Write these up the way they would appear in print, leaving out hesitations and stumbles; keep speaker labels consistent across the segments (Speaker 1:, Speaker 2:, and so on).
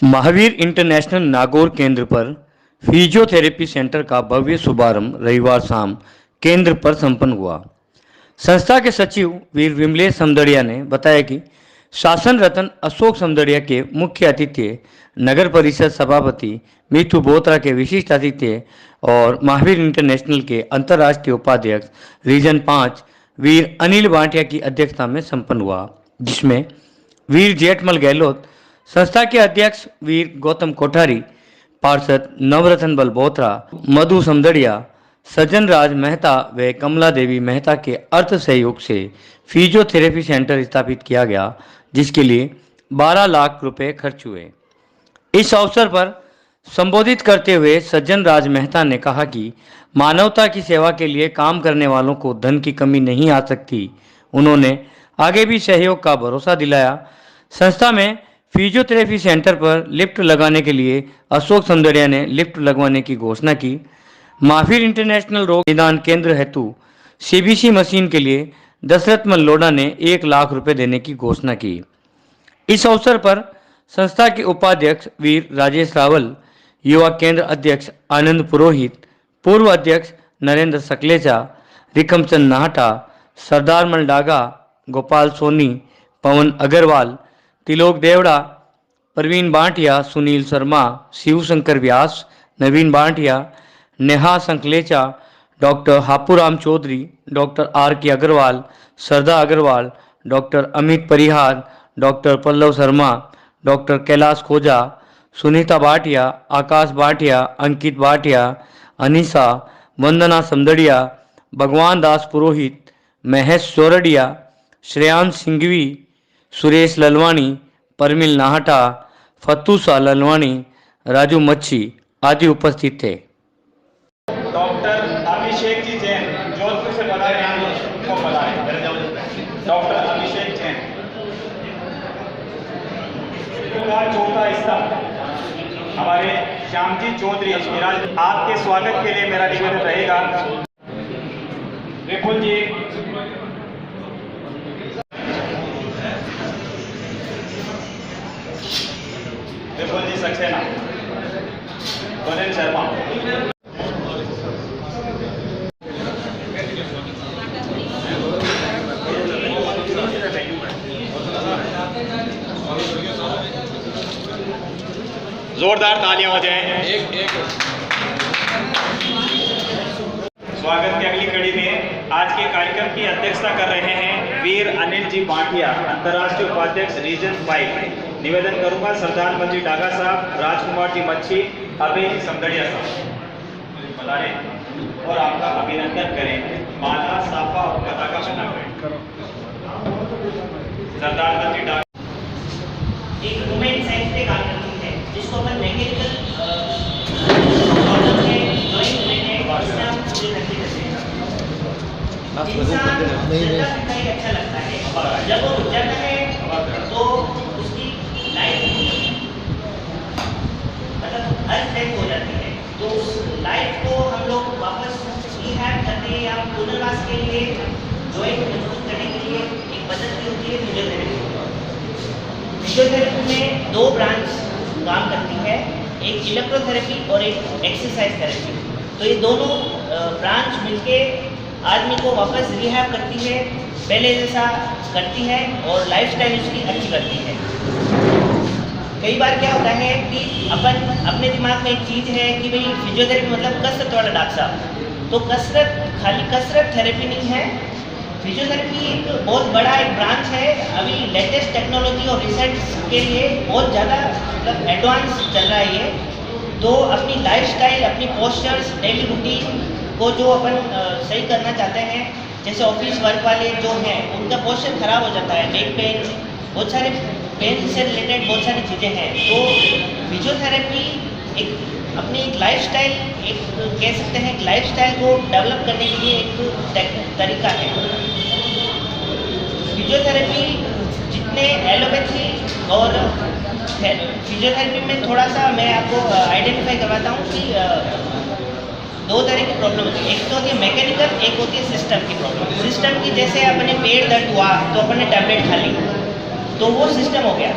Speaker 1: Mahavir international Nagaur केंद्र पर physiotherapy centre का भव्य शुभारंभ रविवार शाम केंद्र पर संपन्न हुआ। संस्था के सचिव वीर विमलेश समदड़िया ने बताया कि शासन रत्न अशोक समदड़िया के मुख्य अतिथि, नगर परिषद सभापति मीठू बोत्रा के विशिष्ट अतिथि और महावीर इंटरनेशनल के अंतर्राष्ट्रीय उपाध्यक्ष रीजन 5 वीर अनिल भाटिया की अध्यक्षता में संपन्न हुआ, जिसमें वीर जेठमल गहलोत, संस्था के अध्यक्ष वीर गौतम कोठारी, पार्षद नवरत्न बल बोत्रा, मधु समदड़िया, सज्जन राज मेहता व कमला देवी मेहता के अर्थ सहयोग से फिजियोथेरेपी सेंटर स्थापित किया गया, जिसके लिए 12 लाख रुपए खर्च हुए। इस अवसर पर संबोधित करते हुए सज्जन राज मेहता ने कहा कि मानवता की सेवा के लिए काम करने वालों को धन की कमी नहीं आ सकती। उन्होंने आगे भी सहयोग का भरोसा दिलाया। संस्था में फिजियोथेरेपी सेंटर पर लिफ्ट लगाने के लिए अशोक समदड़िया ने लिफ्ट लगवाने की घोषणा की। महावीर इंटरनेशनल रोग निदान केंद्र हेतु सीबीसी मशीन के लिए दशरथ मल्लोडा ने 1 लाख रुपए देने की घोषणा की। इस अवसर पर संस्था के उपाध्यक्ष वीर राजेश रावल, युवा केंद्र अध्यक्ष आनंद पुरोहित, पूर्व अध्यक्ष Narendra Sakalecha, Rikamchand Nahata, Sardar Maldaga, Gopal Soni, Pawan Agarwal, Tilok Devda, Praveen Bhatia, Sunil Sharma, Shivshankar Vyas, Naveen Bhatia, Neha Sankalecha, doctor Hapuram Chaudhary, doctor R K Agarwal, Shraddha Agarwal, doctor Amit Parihar, doctor Pallav Sharma, doctor Kailash Khoja, Sunita Bhatia, आकाश भाटिया, अंकित भाटिया, अनिशा, वंदना समदड़िया, भगवान दास पुरोहित, महेश चौरडिया, श्रेयांश सिंघवी, सुरेश ललवाणी, परमिल नाहटा, फतूसा ललवाणी, राजू मच्छी आदि उपस्थित थे।
Speaker 2: डॉक्टर अभिषेक जी जैन जोधपुर से बता रहे हैं को बता रहे डॉक्टर अभिषेक जैन का चौथा हिस्सा हमारे श्यामजी चौधरी आपके स्वागत के लिए मेरा निवेदन रहेगा। विपुल जी, विपुल जी सक्सेना, सुनील शर्मा, जोरदार तालियां हो जाए। स्वागत की अगली कड़ी में आज के कार्यक्रम की अध्यक्षता कर रहे हैं वीर अनिल जी भाटिया, अंतर्राष्ट्रीय उपाध्यक्ष रीजन 5। निवेदन करूंगा सरदार मंजी डागा साहब, राजकुमार जी मच्छी, अभय समदड़िया साहब बता रहे और आपका अभिनंदन करें। माला साफा और पताका बना करें। सरदार मंजी डागा
Speaker 3: एक वुमेन साइंस पे काम करती है जिसको अपन मैकेनिकल प्रॉब्लम है, जॉइंट रिलेटेड उससे हम पूरी करते हैं। इंसान चलता फिरता ही अच्छा लगता है। जब वो रुक जाता है तो उसकी लाइफ मतलब अनसेफ हो जाती है। तो उस लाइफ को हम लोग वापस रिहैब करने या पुनर्वास के लिए, जॉइंट मजबूत करने के लिए एक पद्धति होती है फिजियोथेरेपी। फिजियोथेरेपी में 2 ब्रांच काम करती है, एक इलेक्ट्रोथेरेपी और एक एक्सरसाइज थेरेपी। तो ये दोनों ब्रांच मिलके आदमी को वापस रिहैब करती है, पहले जैसा करती है और लाइफस्टाइल उसकी अच्छी करती है। कई बार क्या होता है कि अपन अपने दिमाग में एक चीज़ है कि भाई फिजियोथेरेपी मतलब कसरत वाला डॉक्टर साहब। तो कसरत खाली कसरत थेरेपी नहीं है। फिजियोथेरेपी एक बहुत बड़ा एक ब्रांच है। अभी लेटेस्ट टेक्नोलॉजी और रिसर्च के लिए बहुत ज़्यादा मतलब एडवांस चल रहा है ये। तो अपनी लाइफस्टाइल, अपनी पोस्चर्स, डेली रूटीन को जो अपन सही करना चाहते हैं, जैसे ऑफिस वर्क वाले जो हैं उनका पोस्चर खराब हो जाता है, बैक पेन, बहुत सारे पेन से रिलेटेड बहुत सारी चीज़ें हैं। तो फिजियोथेरेपी एक अपनी एक लाइफस्टाइल, एक कह सकते हैं एक लाइफस्टाइल को डेवलप करने के लिए एक तरीका है। फिजियोथेरेपी जितने एलोपैथी और फिजियोथेरेपी में थोड़ा सा मैं आपको आइडेंटिफाई करवाता हूँ कि 2 तरह की प्रॉब्लम होती है। एक तो होती है मैकेनिकल, एक होती है सिस्टम की प्रॉब्लम। सिस्टम की जैसे अपने पेट दर्द हुआ तो अपने टैबलेट खा ली, तो वो सिस्टम हो गया।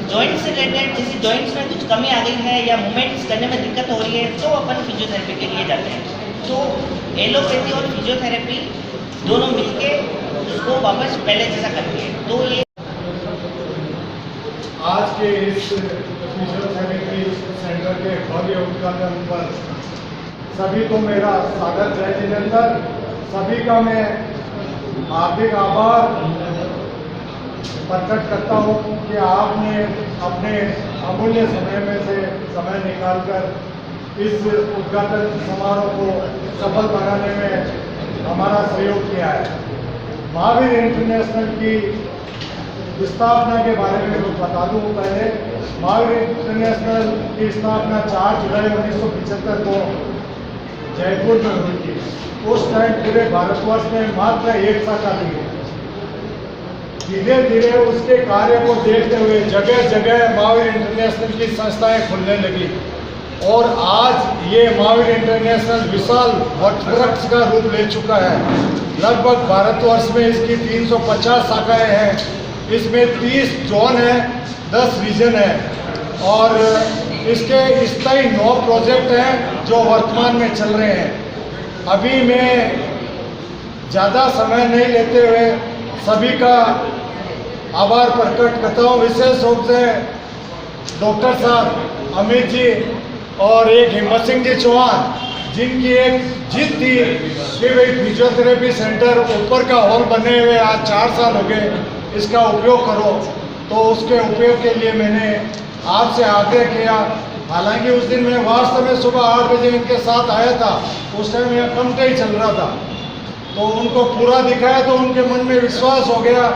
Speaker 3: जॉइंट से रिलेटेड, जैसे जॉइंट्स में कुछ कमी आ गई है या मूवमेंट्स करने में दिक्कत हो रही है, तो अपन फिजियोथेरेपी के लिए जाते हैं। तो एलोपैथी और फिजियोथेरेपी दोनों मिलके उसको वापस पहले जैसा करती है। तो ये
Speaker 4: आज के इस फिजियोथेरेपी सेंटर के भव्य उद्घाटन पर सभी को मेरा स्वागत है। जिनेंद्र, सभी का मैं हार्दिक आभार प्रकट करता हूँ कि आपने अपने अमूल्य समय में से समय निकालकर इस उद्घाटन समारोह को सफल बनाने में हमारा सहयोग किया है। महावीर इंटरनेशनल की स्थापना के बारे में कुछ बता दूँ। पहले महावीर इंटरनेशनल की स्थापना 4 जुलाई 1975 को जयपुर में हुई थी। उस टाइम पूरे भारतवर्ष में मात्र एक शाखा थी। धीरे धीरे उसके कार्य को देखते हुए जगह जगह महावीर इंटरनेशनल की संस्थाएं खुलने लगी और आज ये महावीर इंटरनेशनल विशाल वृक्ष का रूप ले चुका है। लगभग भारतवर्ष में इसकी 350 शाखाएं हैं। इसमें 30 जोन है, 10 रीजन है और इसके स्थायी 9 प्रोजेक्ट हैं जो वर्तमान में चल रहे हैं। अभी मैं ज़्यादा समय नहीं लेते हुए सभी का आभार प्रकट करता हूँ। विशेष रूप से डॉक्टर साहब अमित जी और एक हिम्मत सिंह जी चौहान, जिनकी एक जिद थी कि भाई फिजियोथेरेपी सेंटर ऊपर का हॉल बने हुए आज 4 साल हो गए, इसका उपयोग करो। तो उसके उपयोग के लिए मैंने आपसे आग्रह किया। हालांकि उस दिन मैं वास्तव में सुबह 8 बजे इनके साथ आया था। उस टाइम यहाँ कम ही चल रहा था, तो उनको पूरा दिखाया तो उनके मन में विश्वास हो गया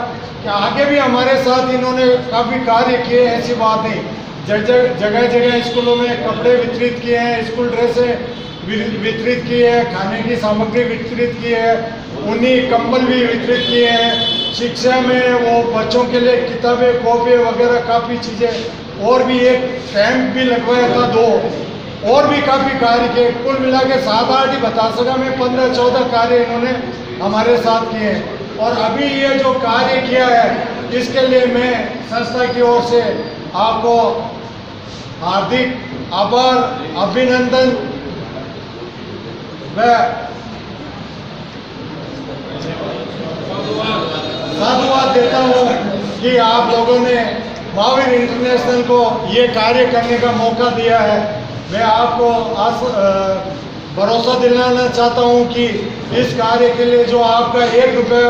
Speaker 4: कि आगे भी हमारे साथ इन्होंने काफ़ी कार्य किए। ऐसी बात नहीं, जगह जगह स्कूलों में कपड़े वितरित किए हैं, स्कूल ड्रेसें वितरित किए हैं, खाने की सामग्री वितरित की है, ऊनी कंबल भी वितरित किए हैं। शिक्षा में वो बच्चों के लिए किताबें, कॉपी वगैरह काफ़ी चीज़ें, और भी एक कैंप भी लगवाया था 2, और भी काफ़ी कार्य किए। कुल मिला के 7-8 ही बता सका मैं, 15-14 कार्य इन्होंने हमारे साथ किए हैं। और अभी ये जो कार्य किया है इसके लिए मैं संस्था की ओर से आपको हार्दिक आभार, अभिनंदन व साधुवाद देता हूँ कि आप लोगों ने महावीर इंटरनेशनल को ये कार्य करने का मौका दिया है। मैं आपको भरोसा दिलाना चाहता हूँ कि इस कार्य के लिए जो आपका 1 रुपया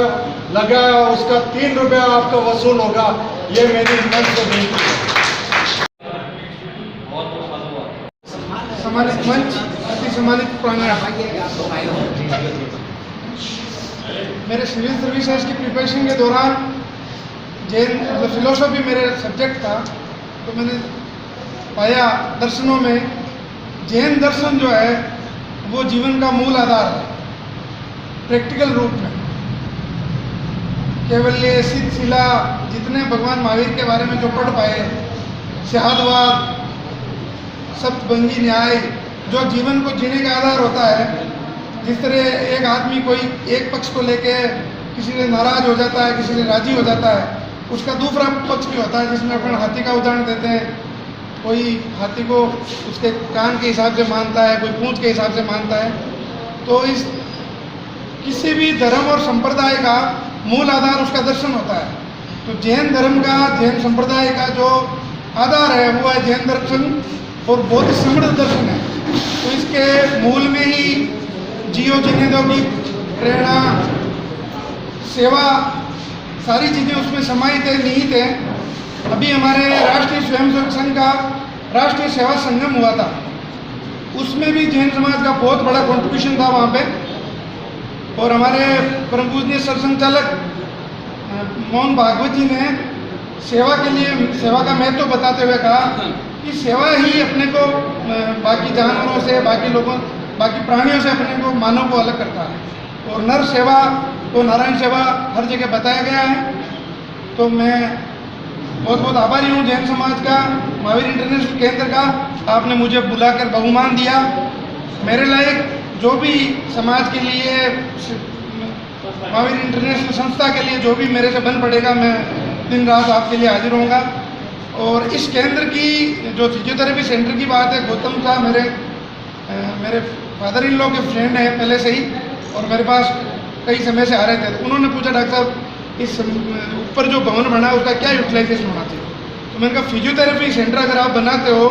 Speaker 4: लगा है उसका 3 रुपया आपका वसूल होगा। ये मेरी मन से विनती है।
Speaker 5: सम्मानित मंच, अति सम्मानित प्रांगण, मेरे सिविल सर्विसेज की प्रिपरेशन के दौरान जैन फिलोसफी मेरे सब्जेक्ट था, तो मैंने पाया दर्शनों में जैन दर्शन जो है वो जीवन का मूल आधार है। प्रैक्टिकल रूप में केवल ये सिद्ध शिला जितने भगवान महावीर के बारे में जो पढ़ पाए, शहादवाद, सप्तभंगी न्याय, जो जीवन को जीने का आधार होता है। जिस तरह एक आदमी कोई एक पक्ष को लेके किसी से नाराज हो जाता है, किसी से राजी हो जाता है, उसका दूसरा पक्ष भी होता है जिसमें अपन हाथी का उदाहरण देते हैं। कोई हाथी को उसके कान के हिसाब से मानता है, कोई पूंछ के हिसाब से मानता है। तो इस किसी भी धर्म और संप्रदाय का मूल आधार उसका दर्शन होता है। तो जैन धर्म का, जैन संप्रदाय का जो आधार है वो है जैन दर्शन और बौद्ध समृद्ध दर्शन है। तो इसके मूल में ही जियो जीने दो की प्रेरणा, सेवा, सारी चीज़ें उसमें समाहित है, निहित है। अभी हमारे राष्ट्रीय स्वयंसेवक संघ का राष्ट्रीय सेवा संगम हुआ था, उसमें भी जैन समाज का बहुत बड़ा कंट्रीब्यूशन था वहाँ पे। और हमारे परम पूजनीय सरसंघचालक मोहन भागवत जी ने सेवा के लिए, सेवा का महत्व बताते हुए कहा कि सेवा ही अपने को बाकी जानवरों से, बाकी लोगों, बाकी प्राणियों से अपने को, मानव को अलग करता है। और नर सेवा को नारायण सेवा हर जगह बताया गया है। तो मैं बहुत बहुत आभारी हूँ जैन समाज का, महावीर इंटरनेशनल केंद्र का। आपने मुझे बुलाकर बहुमान दिया। मेरे लायक जो भी समाज के लिए, महावीर इंटरनेशनल संस्था के लिए जो भी मेरे से बन पड़ेगा, मैं दिन रात आपके लिए हाजिर होऊंगा। और इस केंद्र की जो फिजियोथेरेपी सेंटर की बात है, गौतम साहब मेरे फादर इन लॉ के फ्रेंड हैं पहले से ही, और मेरे पास कई समय से आ रहे थे। तो उन्होंने पूछा डॉक्टर साहब इस ऊपर जो भवन बना है उसका क्या यूटिलाइजेशन होना चाहिए। तो मैंने कहा फिजियोथेरेपी सेंटर अगर आप बनाते हो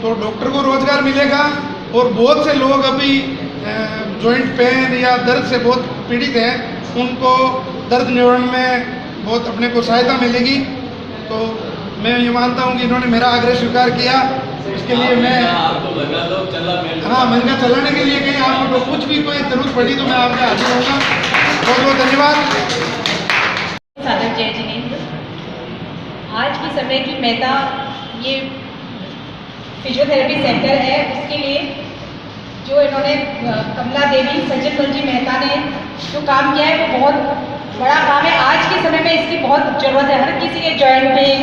Speaker 5: तो डॉक्टर को रोजगार मिलेगा, और बहुत से लोग अभी जॉइंट पेन या दर्द से बहुत पीड़ित हैं, उनको दर्द निवारण में बहुत अपने को सहायता मिलेगी। तो मैं ये मानता हूँ कि इन्होंने मेरा आग्रह स्वीकार किया, इसके लिए मैं हाँ मैंने कहा चलाने के लिए कहीं आपको तो कुछ भी कोई जरूरत पड़ी तो मैं आपके हाजिर रहूँगा। बहुत बहुत धन्यवाद।
Speaker 6: सागर जय जिनेन्द्र। आज के समय की मेहता ये फिजियोथेरेपी सेंटर है, उसके लिए जो इन्होंने कमला देवी सज्जन जी मेहता ने जो काम किया है वो बहुत बड़ा काम है। आज के समय में इसकी बहुत ज़रूरत है, हर किसी के जॉइंट पेन,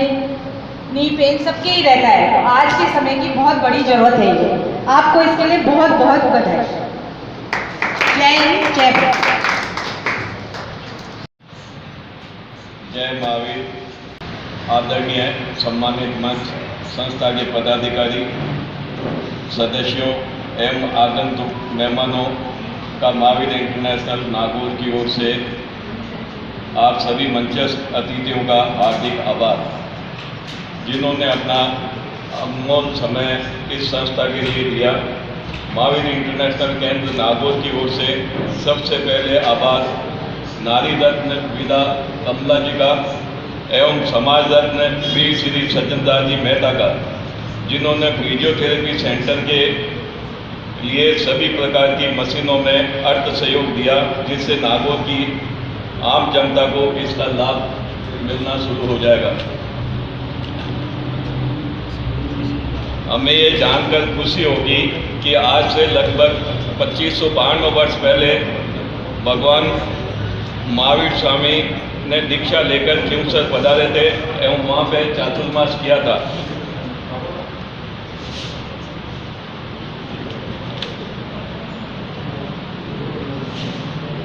Speaker 6: नी पेन सबके ही रहता है, तो आज के समय की बहुत बड़ी ज़रूरत है ये। आपको इसके लिए बहुत बहुत बधाई। जय हिंद, जय भारत।
Speaker 7: जय महावीर। आदरणीय सम्मानित मंच, संस्था के पदाधिकारी, सदस्यों एवं आगंतुक मेहमानों का महावीर इंटरनेशनल नागौर की ओर से आप सभी मंचस्थ अतिथियों का हार्दिक आभार, जिन्होंने अपना अमूल्य समय इस संस्था के लिए दिया। महावीर इंटरनेशनल केंद्र नागौर की ओर से सबसे पहले आभार नारी रत्न विदा कमला जी का एवं समाज रत्न वीर श्री सज्जनदास जी मेहता का, जिन्होंने फिजियोथेरेपी सेंटर के लिए सभी प्रकार की मशीनों में अर्थ सहयोग दिया, जिससे नागौर की आम जनता को इसका लाभ मिलना शुरू हो जाएगा। हमें ये जानकर खुशी होगी कि आज से लगभग 2552 वर्ष पहले भगवान महावीर स्वामी ने दीक्षा लेकर खिंवसर पधारे थे एवं वहाँ पे चातुर्मास किया था।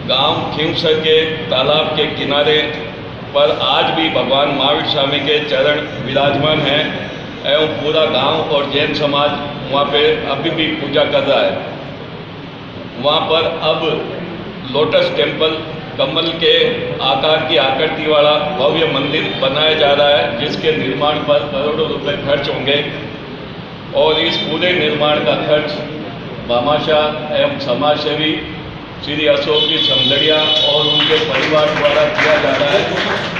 Speaker 7: गांव खिंवसर के तालाब के किनारे पर आज भी भगवान महावीर स्वामी के चरण विराजमान हैं एवं पूरा गांव और जैन समाज वहाँ पे अभी भी पूजा कर रहा है। वहाँ पर अब लोटस टेम्पल कमल के आकार की आकृति वाला भव्य मंदिर बनाया जा रहा है, जिसके निर्माण पर करोड़ों रुपए खर्च होंगे और इस पूरे निर्माण का खर्च भामाशाह एवं समाजसेवी श्री अशोक जी समदड़िया और उनके परिवार द्वारा किया जा रहा है।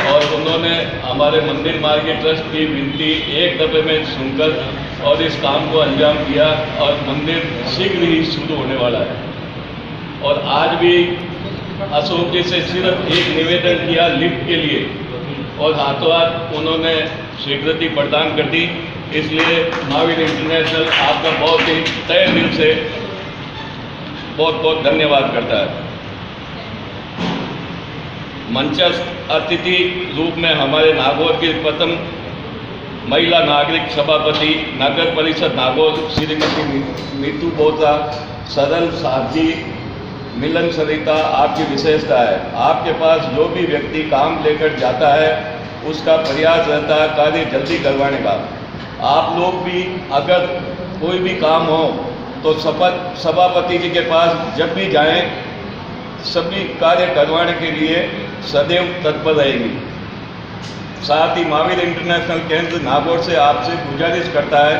Speaker 7: और उन्होंने हमारे मंदिर मार्ग ट्रस्ट की विनती एक दफे में सुनकर और इस काम को अंजाम दिया और मंदिर शीघ्र ही शुरू होने वाला है। और आज भी अशोक जी से सिर्फ एक निवेदन किया लिफ्ट के लिए और हाथों हाथ उन्होंने स्वीकृति प्रदान कर दी। इसलिए महावीर इंटरनेशनल आपका बहुत ही तहे दिल से बहुत बहुत धन्यवाद करता है। मंचस्थ अतिथि रूप में हमारे नागौर की प्रथम महिला नागरिक सभापति नगर परिषद नागौर श्रीमती नीतू बोता, सरल साथी, मिलन सरिता आपकी विशेषता है। आपके पास जो भी व्यक्ति काम लेकर जाता है उसका प्रयास रहता है कार्य जल्दी करवाने का। आप लोग भी अगर कोई भी काम हो तो सभापति जी के पास जब भी जाएं सभी कार्य करवाने के लिए सदैव तत्पर रहेंगी। साथ ही महावीर इंटरनेशनल केंद्र नागौर से आपसे गुजारिश करता है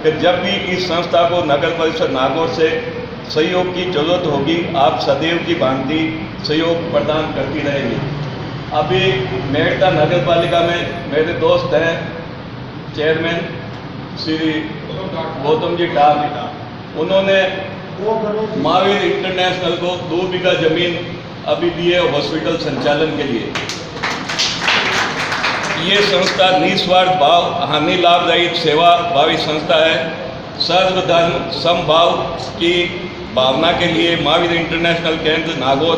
Speaker 7: कि जब भी इस संस्था को नगर परिषद नागौर से सहयोग की जरूरत होगी आप सदैव की भांति सहयोग प्रदान करती रहेंगी। अभी मेड़ता नगर पालिका में मेरे दोस्त हैं चेयरमैन श्री गौतम जी डाल, उन्होंने महावीर इंटरनेशनल को 2 बीघा जमीन अभी दी है हॉस्पिटल संचालन के लिए। ये संस्था निस्वार्थ भाव हानि लाभ रहित सेवा भावी संस्था है। सर्वधर्म समभाव की भावना के लिए महावीर इंटरनेशनल केंद्र नागौर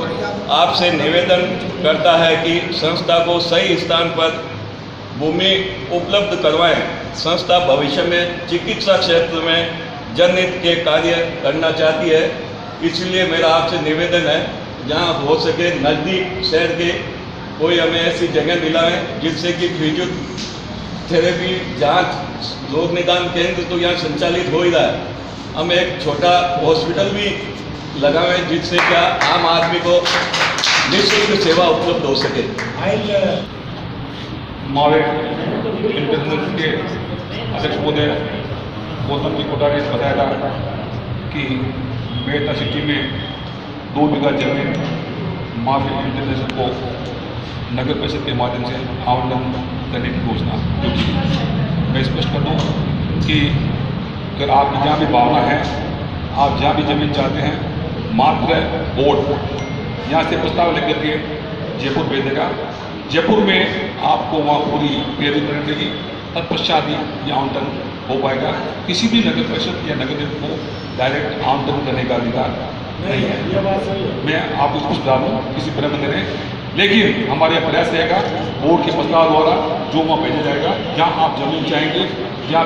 Speaker 7: आपसे निवेदन करता है कि संस्था को सही स्थान पर भूमि उपलब्ध करवाएं। संस्था भविष्य में चिकित्सा क्षेत्र में जनहित के कार्य करना चाहती है, इसलिए मेरा आपसे निवेदन है जहां हो सके नज़दीक शहर के कोई हमें ऐसी जगह दिलाएं जिससे कि थेरेपी जांच रोग निदान केंद्र तो यहाँ संचालित हो ही रहा है। हम एक छोटा हॉस्पिटल भी लगा हुआ है जिससे क्या आम आदमी को निःशुल्क सेवा उपलब्ध हो सके।
Speaker 8: मावेर इंटरनेशनल के अध्यक्ष महोदय गौतम जी कोठारी ने बताया था कि मेटा सिटी में 2 बीघा जमीन मावेर इंटरनेशनल को नगर परिषद के माध्यम से आवंटन करने की घोषणा। मैं स्पष्ट कर दूँ कि अगर आपकी जहाँ भी भावना है, आप जहाँ भी जमीन चाहते हैं, मात्र बोर्ड यहाँ से प्रस्ताव लेकर के जयपुर भेज देगा। जयपुर में आपको वहाँ पूरी तैयारी करनी पड़ेगी, तत्पश्चात ही यह आवंटन हो पाएगा। किसी भी नगर परिषद या नगर निगम को डायरेक्ट आवंटन करने का अधिकार नहीं है। मैं आपको कुछ बता दूँ, किसी भ्रम में नहीं, लेकिन हमारे प्रयास रहेगा बोर्ड के प्रस्ताव द्वारा जो वहाँ भेजा जाएगा, जहाँ आप जमीन चाहेंगे या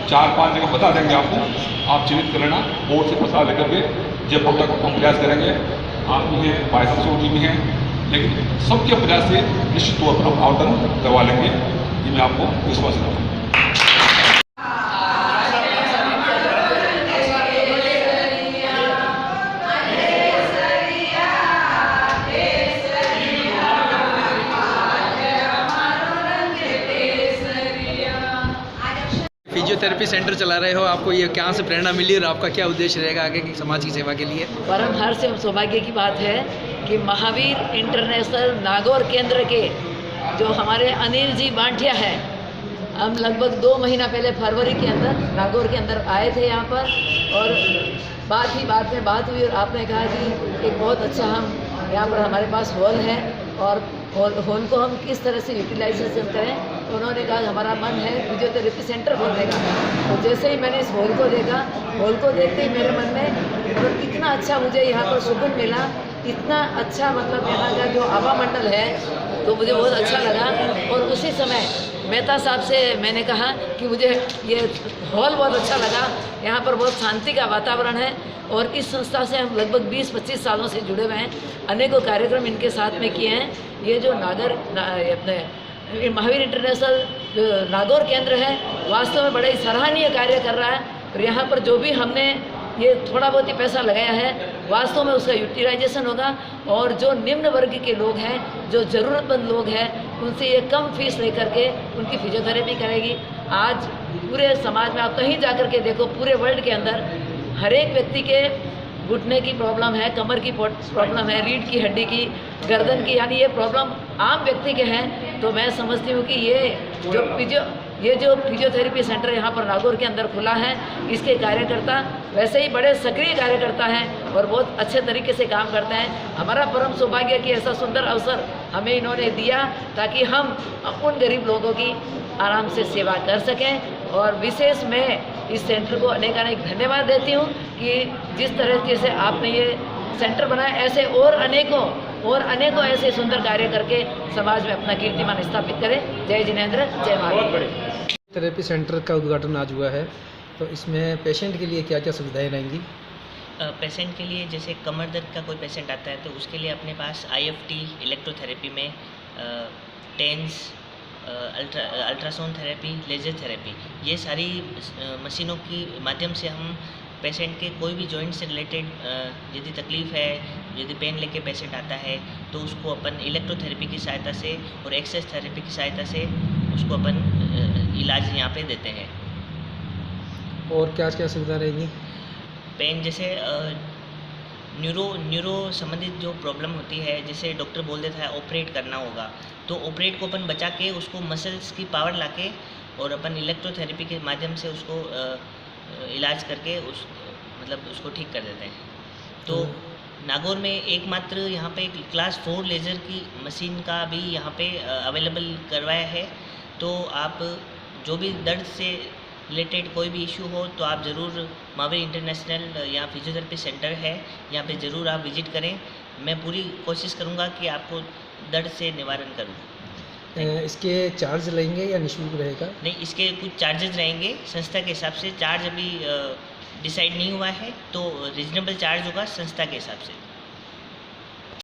Speaker 8: 4-5 जगह बता देंगे आपको, आप चिन्हित कर लेना। बोर्ड से प्रस्ताव लेकर के जयपुर तक हम प्रयास करेंगे। आप भी हैं, भाई साहब भी हैं, लेकिन सबके प्रयास से निश्चित तौर पर हम आवंटन करवा लेंगे, ये मैं आपको विश्वास देता हूँ।
Speaker 9: फिजियोथेरेपी सेंटर चला रहे हो, आपको ये कहाँ से प्रेरणा मिली और आपका क्या उद्देश्य रहेगा आगे की समाज की सेवा के लिए?
Speaker 10: परम हर्ष एवं सौभाग्य की बात है कि महावीर इंटरनेशनल नागौर केंद्र के जो हमारे अनिल जी बांटिया है, हम लगभग 2 महीना पहले फरवरी के अंदर नागौर के अंदर आए थे यहाँ पर, और बात में बात हुई और आपने कहा कि एक बहुत अच्छा हम यहाँ पर हमारे पास हॉल है और हॉल को हम किस तरह से यूटिलाइजेशन करें। तो उन्होंने कहा हमारा मन है फिजियोथेरेपी सेंटर खोलने का। तो जैसे ही मैंने इस हॉल को देखा, हॉल को देखते ही मेरे मन में मतलब इतना अच्छा मुझे यहाँ पर सुकून मिला, इतना अच्छा मतलब यहाँ का जो आभा मंडल है, तो मुझे बहुत अच्छा लगा। और उसी समय मेहता साहब से मैंने कहा कि मुझे ये हॉल बहुत अच्छा लगा, यहाँ पर बहुत शांति का वातावरण है और इस संस्था से हम लगभग 20-25 सालों से जुड़े हुए हैं, अनेकों कार्यक्रम इनके साथ में किए हैं। ये जो अपने महावीर इंटरनेशनल नागौर केंद्र है, वास्तव में बड़ा ही सराहनीय कार्य कर रहा है। और यहाँ पर जो भी हमने ये थोड़ा बहुत ही पैसा लगाया है, वास्तव में उसका यूटिलाइजेशन होगा और जो निम्न वर्ग के लोग हैं, जो ज़रूरतमंद लोग हैं, उनसे ये कम फीस लेकर के उनकी फिजियोथेरेपी करेगी। आज पूरे समाज में आप कहीं जा कर के देखो, पूरे वर्ल्ड के अंदर हर एक व्यक्ति के घुटने की प्रॉब्लम है, कमर की प्रॉब्लम है, रीढ़ की हड्डी की, गर्दन की, यानी ये प्रॉब्लम आम व्यक्ति के हैं। तो मैं समझती हूँ कि ये जो फिजियोथेरेपी सेंटर यहाँ पर नागौर के अंदर खुला है, इसके कार्यकर्ता वैसे ही बड़े सक्रिय कार्यकर्ता हैं और बहुत अच्छे तरीके से काम करते हैं। हमारा परम सौभाग्य कि ऐसा सुंदर अवसर हमें इन्होंने दिया ताकि हम उन गरीब लोगों की आराम से सेवा कर सकें। और विशेष मैं इस सेंटर को अनेकानेक धन्यवाद देती हूँ कि जिस तरीके से आपने ये सेंटर बनाया, ऐसे और अनेकों ऐसे सुंदर कार्य करके समाज में अपना कीर्तिमान स्थापित करें। जय जिनेंद्र, जय महावीर।
Speaker 9: थेरेपी सेंटर का उद्घाटन आज हुआ है, तो इसमें पेशेंट के लिए क्या क्या सुविधाएं रहेंगी?
Speaker 3: पेशेंट के लिए जैसे कमर दर्द का कोई पेशेंट आता है तो उसके लिए अपने पास IFT इलेक्ट्रोथेरेपी में TENS, ultrasound therapy, laser therapy, ये सारी मशीनों की माध्यम से हम पेशेंट के कोई भी जॉइंट से रिलेटेड यदि तकलीफ़ है, यदि पेन लेके पेशेंट आता है तो उसको अपन इलेक्ट्रोथेरेपी की सहायता से और एक्सरसाइज थेरेपी की सहायता से उसको अपन इलाज यहाँ पे देते हैं।
Speaker 9: और क्या क्या सुविधा रहेगी?
Speaker 3: पेन जैसे न्यूरो संबंधित जो प्रॉब्लम होती है, जैसे डॉक्टर बोल देता है ऑपरेट करना होगा, तो ऑपरेट को अपन बचा के उसको मसल्स की पावर लाके और अपन इलेक्ट्रोथेरेपी के माध्यम से उसको इलाज करके उसको ठीक कर देते हैं। तो नागौर में एकमात्र यहाँ पे क्लास 4 लेज़र की मशीन का भी यहाँ पे अवेलेबल करवाया है। तो आप जो भी दर्द से रिलेटेड कोई भी इशू हो तो आप ज़रूर महावीर इंटरनेशनल यहाँ फिजियोथेरेपी सेंटर है, यहाँ पे ज़रूर आप विजिट करें। मैं पूरी कोशिश करूँगा कि आपको दर्द से निवारण करूँ।
Speaker 9: इसके चार्ज लेंगे या निःशुल्क रहेगा?
Speaker 3: नहीं, इसके कुछ चार्जेस रहेंगे, संस्था के हिसाब से चार्ज अभी डिसाइड नहीं हुआ है, तो रीजनेबल चार्ज होगा संस्था के हिसाब से।